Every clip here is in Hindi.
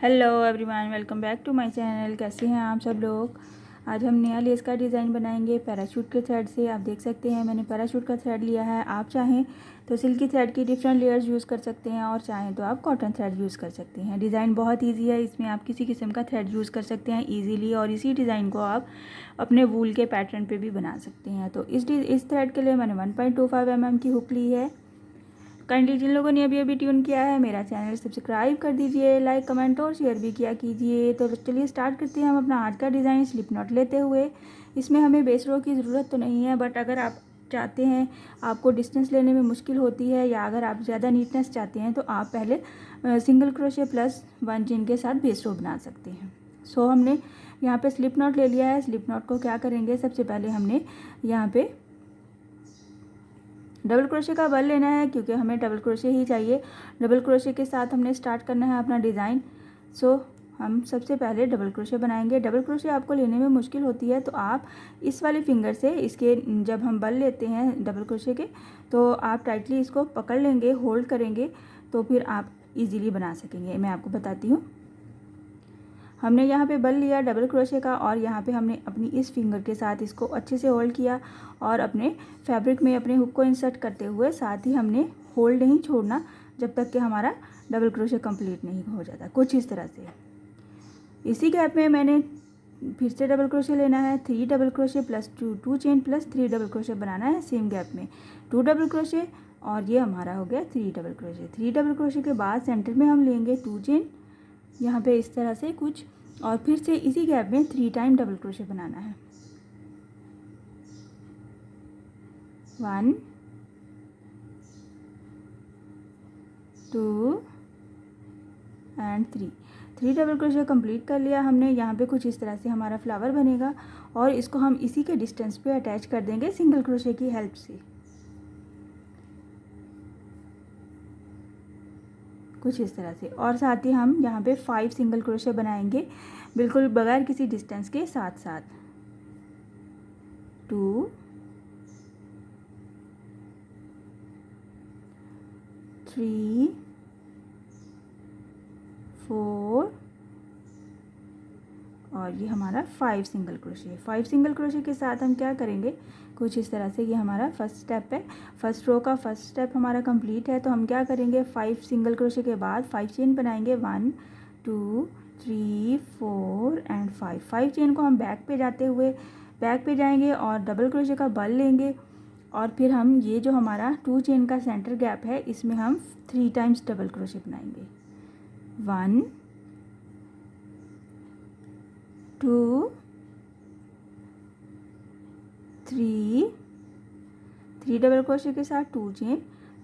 Hello everyone, welcome back to my channel. कैसे हैं आप सब लोग। आज हम नया लेस का डिज़ाइन बनाएंगे पैराशूट के थ्रेड से। आप देख सकते हैं मैंने पैराशूट का थ्रेड लिया है। आप चाहें तो सिल्की थ्रेड की डिफरेंट लेयर्स यूज़ कर सकते हैं और चाहें तो आप कॉटन थ्रेड यूज़ कर सकते हैं। डिज़ाइन बहुत ईजी है, इसमें आप किसी किस्म का थ्रेड यूज़ कर सकते हैं ईजीली और इसी डिज़ाइन को आप अपने वूल के पैटर्न पर भी बना सकते हैं। तो इस थ्रेड के लिए मैंने 1.25 mm की हुक ली है। काइंडली जिन लोगों ने अभी अभी ट्यून किया है मेरा चैनल सब्सक्राइब कर दीजिए, लाइक कमेंट और शेयर भी किया कीजिए। तो चलिए स्टार्ट करते हैं हम अपना आज का डिज़ाइन स्लिप नॉट लेते हुए। इसमें हमें बेस रो की ज़रूरत तो नहीं है, बट अगर आप चाहते हैं, आपको डिस्टेंस लेने में मुश्किल होती है या अगर आप ज़्यादा नीटनेस चाहते हैं तो आप पहले सिंगल क्रोशे प्लस 1 चेन के साथ बेस रो बना सकते हैं। सो हमने यहाँ पे स्लिप नॉट ले लिया है। स्लिप नॉट को क्या करेंगे, सबसे पहले हमने यहाँ पे डबल क्रोशे का बल लेना है क्योंकि हमें डबल क्रोशे ही चाहिए। डबल क्रोशे के साथ हमने स्टार्ट करना है अपना डिज़ाइन। सो हम सबसे पहले डबल क्रोशे बनाएंगे। डबल क्रोशे आपको लेने में मुश्किल होती है तो आप इस वाले फिंगर से इसके जब हम बल लेते हैं डबल क्रोशे के तो आप टाइटली इसको पकड़ लेंगे, होल्ड करेंगे तो फिर आप इजीली बना सकेंगे। मैं आपको बताती हूँ। हमने यहाँ पे बल लिया डबल क्रोशे का और यहाँ पे हमने अपनी इस फिंगर के साथ इसको अच्छे से होल्ड किया और अपने फैब्रिक में अपने हुक को इंसर्ट करते हुए साथ ही हमने होल्ड नहीं छोड़ना जब तक कि हमारा डबल क्रोशे कंप्लीट नहीं हो जाता। कुछ इस तरह से इसी गैप में मैंने फिर से डबल क्रोशे लेना है। 3 double crochet plus 2 chain plus 3 double crochet बनाना है सेम गैप में। 2 डबल क्रोशे और ये हमारा हो गया 3 डबल क्रोशे। 3 डबल क्रोशे के बाद सेंटर में हम लेंगे 2 चेन यहाँ पे इस तरह से कुछ और फिर से इसी गैप में 3 टाइम डबल क्रोशे बनाना है। 1 2 एंड 3 डबल क्रोशे कंप्लीट कर लिया हमने। यहाँ पे कुछ इस तरह से हमारा फ्लावर बनेगा और इसको हम इसी के डिस्टेंस पे अटैच कर देंगे सिंगल क्रोशे की हेल्प से। कुछ इस तरह से और साथ ही हम यहाँ पे 5 सिंगल क्रोशे बनाएंगे बिल्कुल बगैर किसी डिस्टेंस के साथ साथ। 2 3 4 और ये हमारा 5 सिंगल क्रोशे। 5 सिंगल क्रोशे के साथ हम क्या करेंगे, कुछ इस तरह से। ये हमारा फर्स्ट स्टेप है, फर्स्ट रो का फर्स्ट स्टेप हमारा कंप्लीट है। तो हम क्या करेंगे, 5 सिंगल क्रोशे के बाद 5 चेन बनाएंगे। 1 2 3 4 एंड 5 चेन को हम बैक पे जाते हुए बैक पे जाएंगे और डबल क्रोशे का बल लेंगे और फिर हम ये जो हमारा 2 चेन का सेंटर गैप है इसमें हम 3 टाइम्स डबल क्रोशे बनाएंगे। 1 2 3 डबल क्रोशे के साथ 2 चेन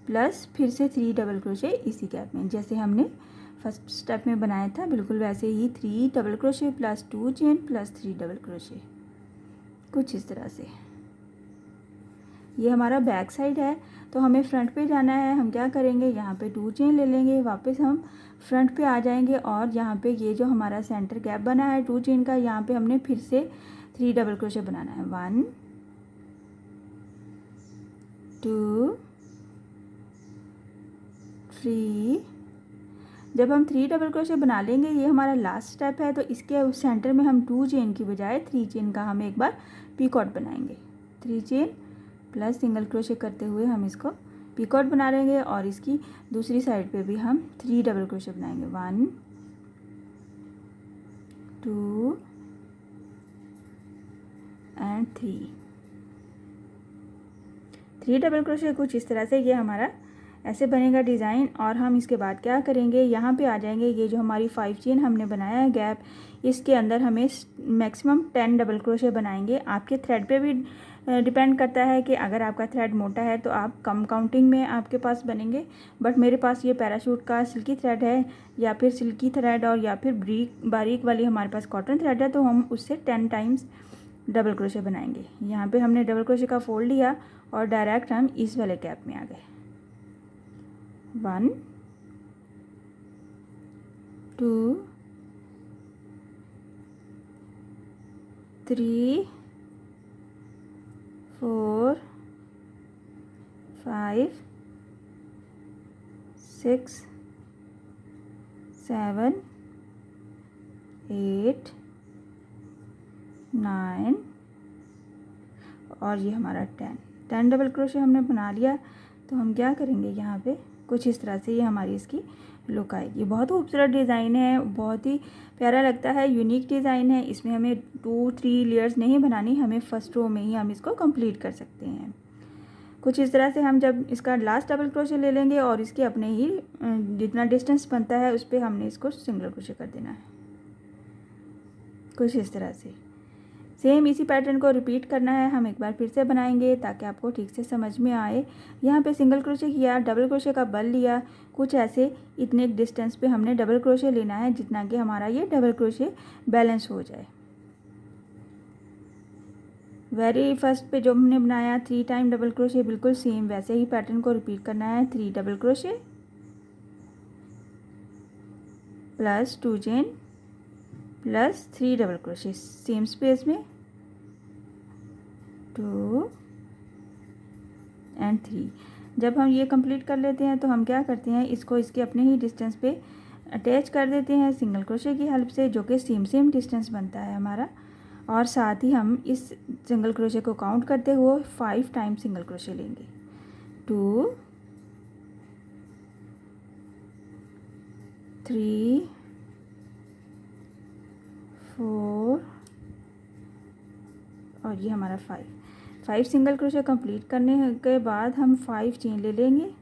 प्लस फिर से 3 डबल क्रोशे इसी गैप में, जैसे हमने फर्स्ट स्टेप में बनाया था बिल्कुल वैसे ही। 3 double crochet plus 2 chain plus 3 double crochet, कुछ इस तरह से। ये हमारा बैक साइड है तो हमें फ्रंट पे जाना है। हम क्या करेंगे, यहाँ पे 2 चेन ले लेंगे, वापस हम फ्रंट पे आ जाएंगे और यहाँ पे ये जो हमारा सेंटर गैप बना है 2 चेन का, यहाँ पे हमने फिर से 3 डबल क्रोशे बनाना है। 1 2 3। जब हम 3 डबल क्रोशे बना लेंगे, ये हमारा लास्ट स्टेप है, तो इसके सेंटर में हम 2 चेन की बजाय 3 चेन का हम एक बार पीकॉट बनाएंगे। 3 चेन प्लस सिंगल क्रोशे करते हुए हम इसको पीकॉट बना लेंगे और इसकी दूसरी साइड पे भी हम 3 डबल क्रोशे बनाएंगे। 1 2 एंड 3 डबल क्रोशे। कुछ इस तरह से ये हमारा ऐसे बनेगा डिज़ाइन। और हम इसके बाद क्या करेंगे, यहाँ पे आ जाएंगे। ये जो हमारी 5 चेन हमने बनाया है गैप, इसके अंदर हमें मैक्सिमम 10 डबल क्रोशे बनाएंगे। आपके थ्रेड पे भी डिपेंड करता है कि अगर आपका थ्रेड मोटा है तो आप कम काउंटिंग में आपके पास बनेंगे, बट मेरे पास ये पैराशूट का सिल्की थ्रेड है या फिर सिल्की थ्रेड और या फिर बारीक वाली हमारे पास कॉटन थ्रेड है, तो हम उससे 10 टाइम्स डबल क्रोशे बनाएंगे। यहाँ पे हमने डबल क्रोशे का फोल्ड लिया और डायरेक्ट हम इस वाले गैप में आ गए। 1 2 3 4 5 6 7 8 9 और ये हमारा 10 डबल क्रोशे हमने बना लिया। तो हम क्या करेंगे, यहाँ पे कुछ इस तरह से ये हमारी इसकी लुक आएगी। बहुत खूबसूरत डिज़ाइन है, बहुत ही प्यारा लगता है, यूनिक डिज़ाइन है। इसमें हमें 2-3 लेयर्स नहीं बनानी, हमें फर्स्ट रो में ही हम इसको कंप्लीट कर सकते हैं। कुछ इस तरह से हम जब इसका लास्ट डबल क्रोशे ले लेंगे और इसके अपने ही जितना डिस्टेंस बनता है उस पर हमने इसको सिंगल क्रोशे कर देना है। कुछ इस तरह से सेम इसी पैटर्न को रिपीट करना है। हम एक बार फिर से बनाएंगे ताकि आपको ठीक से समझ में आए। यहाँ पे सिंगल क्रोशे किया, डबल क्रोशे का बल लिया, कुछ ऐसे इतने एक डिस्टेंस पे हमने डबल क्रोशे लेना है जितना कि हमारा ये डबल क्रोशे बैलेंस हो जाए। वेरी फर्स्ट पे जो हमने बनाया 3 टाइम डबल क्रोशे, बिल्कुल सेम वैसे ही पैटर्न को रिपीट करना है। 3 double crochet plus 2 chain plus 3 double crochet same space में 2 एंड 3। जब हम ये कंप्लीट कर लेते हैं तो हम क्या करते हैं, इसको इसके अपने ही डिस्टेंस पे अटैच कर देते हैं सिंगल क्रोशे की हेल्प से, जो कि सेम डिस्टेंस बनता है हमारा। और साथ ही हम इस सिंगल क्रोशे को काउंट करते हुए 5 टाइम सिंगल क्रोशे लेंगे। 2 3 4 और ये हमारा 5 सिंगल क्रोशे कंप्लीट करने के बाद हम 5 चेन ले लेंगे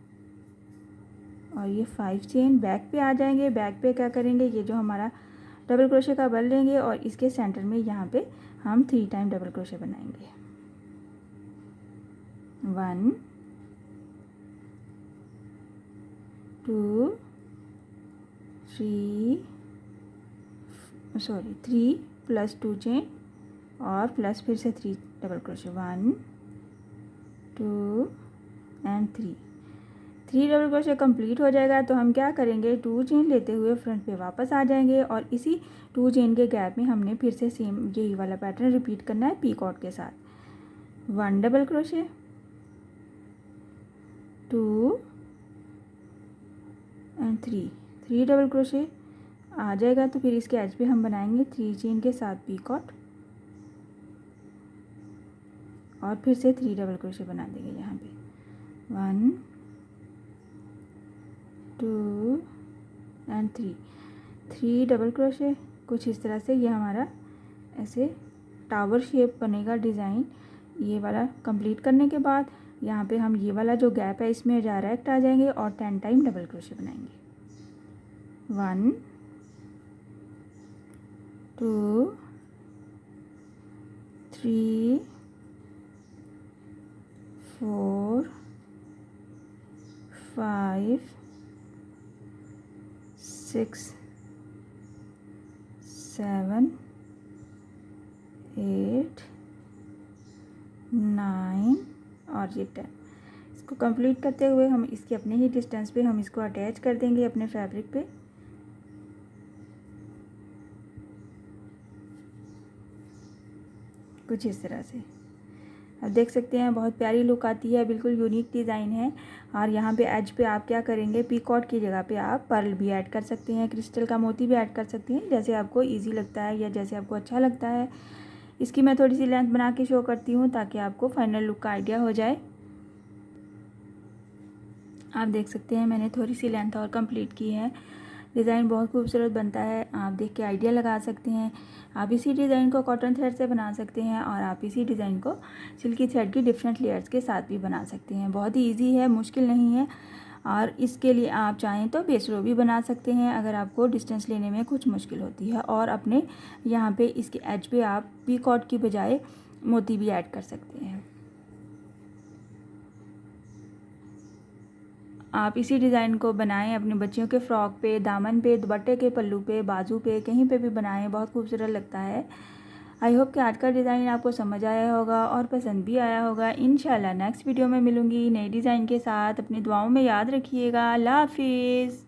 और ये 5 चेन बैक पे आ जाएंगे। बैक पे क्या करेंगे, ये जो हमारा डबल क्रोशे का बल लेंगे और इसके सेंटर में यहाँ पे हम 3 टाइम डबल क्रोशे बनाएंगे। 1 2 3 प्लस 2 चेन और प्लस फिर से 3 double crochet. 1 2 and 3 double crochet complete हो जाएगा तो हम क्या करेंगे, 2 चेन लेते हुए फ्रंट पे वापस आ जाएंगे और इसी 2 चेन के गैप में हमने फिर से सेम यही वाला पैटर्न रिपीट करना है पीकॉट के साथ। 1 double crochet 2 and 3 double crochet आ जाएगा तो फिर इसके एज पे हम बनाएंगे 3 चेन के साथ पीकॉट और फिर से 3 डबल क्रोशे बना देंगे यहाँ पे। 1 2 एंड 3 डबल क्रोशे। कुछ इस तरह से ये हमारा ऐसे टावर शेप बनेगा डिज़ाइन। ये वाला कंप्लीट करने के बाद यहाँ पे हम ये वाला जो गैप है इसमें डायरेक्ट आ जाएंगे और 10 टाइम डबल क्रोशे बनाएंगे। 1 2 3 4 5 6 7 8 9 और ये 10। इसको कंप्लीट करते हुए हम इसके अपने ही डिस्टेंस पे हम इसको अटैच कर देंगे अपने फैब्रिक पे। कुछ इस तरह से अब देख सकते हैं बहुत प्यारी लुक आती है, बिल्कुल यूनिक डिज़ाइन है। और यहाँ पे एज पे आप क्या करेंगे, पीकॉट की जगह पे आप पर्ल भी ऐड कर सकते हैं, क्रिस्टल का मोती भी ऐड कर सकते हैं, जैसे आपको इजी लगता है या जैसे आपको अच्छा लगता है। इसकी मैं थोड़ी सी लेंथ बना के शो करती हूँ ताकि आपको फाइनल लुक का आइडिया हो जाए। आप देख सकते हैं मैंने थोड़ी सी लेंथ और कंप्लीट की है। डिज़ाइन बहुत खूबसूरत बनता है, आप देख के आइडिया लगा सकते हैं। आप इसी डिज़ाइन को कॉटन थ्रेड से बना सकते हैं और आप इसी डिज़ाइन को सिल्की थ्रेड की डिफरेंट लेयर्स के साथ भी बना सकते हैं। बहुत ही इजी है, मुश्किल नहीं है। और इसके लिए आप चाहें तो बेस रो भी बना सकते हैं अगर आपको डिस्टेंस लेने में कुछ मुश्किल होती है। और अपने यहाँ पे इसके एज पे आप पीकॉट की बजाय मोती भी ऐड कर सकते हैं। आप इसी डिज़ाइन को बनाएं अपने बच्चियों के फ्रॉक पे, दामन पे, दुपट्टे के पल्लू पे, बाजू पे, कहीं पे भी बनाएं, बहुत खूबसूरत लगता है। आई होप कि आज का डिज़ाइन आपको समझ आया होगा और पसंद भी आया होगा। इंशाल्लाह नेक्स्ट वीडियो में मिलूँगी नए डिज़ाइन के साथ। अपनी दुआओं में याद रखिएगा। अल्लाह हाफिज़।